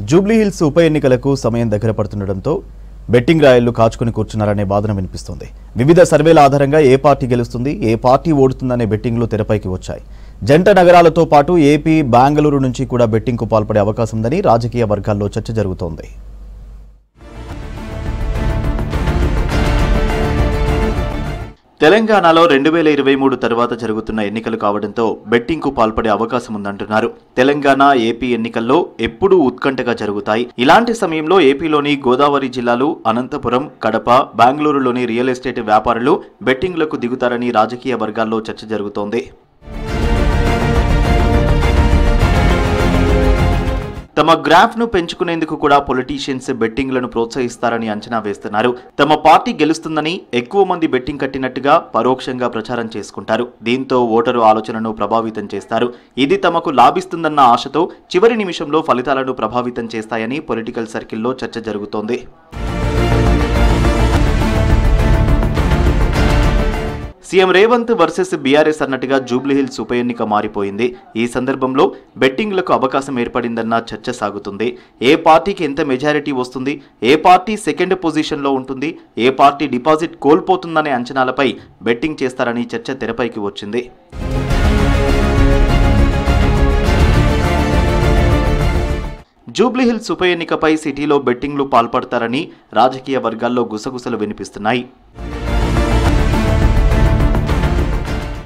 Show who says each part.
Speaker 1: జూబ్లీహిల్స్ ఉప ఎన్నికలకు సమయం దగ్గర పడుతుండటంతో బెట్టింగ్ రాయళ్లు కాచుకుని కూర్చున్నారనే వాదన వినిపిస్తోంది. వివిధ సర్వేల ఆధారంగా ఏ పార్టీ గెలుస్తుంది, ఏ పార్టీ ఓడుతుందనే బెట్టింగ్లు తెరపైకి వచ్చాయి. జంట నగరాలతో పాటు ఏపీ, బెంగళూరు నుంచి కూడా బెట్టింగ్కు పాల్పడే అవకాశం ఉందని రాజకీయ వర్గాల్లో చర్చ జరుగుతోంది. తెలంగాణలో 2023 తర్వాత జరుగుతున్న ఎన్నికలు కావడంతో బెట్టింగ్కు పాల్పడే అవకాశం ఉందంటున్నారు. తెలంగాణ, ఏపీ ఎన్నికల్లో ఎప్పుడూ ఉత్కంఠగా జరుగుతాయి. ఇలాంటి సమయంలో ఏపీలోని గోదావరి జిల్లాలు, అనంతపురం, కడప, బెంగళూరులోని రియల్ ఎస్టేట్ వ్యాపారులు బెట్టింగ్లకు దిగుతారని రాజకీయ వర్గాల్లో చర్చ జరుగుతోంది. తమ గ్రాఫ్ను పెంచుకునేందుకు కూడా పొలిటీషియన్స్ బెట్టింగ్లను ప్రోత్సహిస్తారని అంచనా వేస్తున్నారు. తమ పార్టీ గెలుస్తుందని ఎక్కువ మంది బెట్టింగ్ కట్టినట్టుగా పరోక్షంగా ప్రచారం చేసుకుంటారు. దీంతో ఓటరు ఆలోచనను ప్రభావితం చేస్తారు. ఇది తమకు లాభిస్తుందన్న ఆశతో చివరి నిమిషంలో ఫలితాలను ప్రభావితం చేస్తాయని పొలిటికల్ సర్కిల్లో చర్చ జరుగుతోంది. సీఎం రేవంత్ వర్సెస్ బీఆర్ఎస్ అన్నట్టుగా జూబ్లీహిల్స్ ఉప ఎన్నిక మారిపోయింది. ఈ సందర్భంలో బెట్టింగ్లకు అవకాశం ఏర్పడిందన్న చర్చ సాగుతుంది. ఏ పార్టీకి ఎంత మెజారిటీ వస్తుంది, ఏ పార్టీ సెకండ్ పొజిషన్లో ఉంటుంది, ఏ పార్టీ డిపాజిట్ కోల్పోతుందనే అంచనాలపై బెట్టింగ్ చేస్తారని చర్చ తెరపైకి వచ్చింది. జూబ్లీహిల్స్ ఉప ఎన్నికపై సిటీలో బెట్టింగ్లు పాల్పడతారని రాజకీయ వర్గాల్లో గుసగుసలు వినిపిస్తున్నాయి.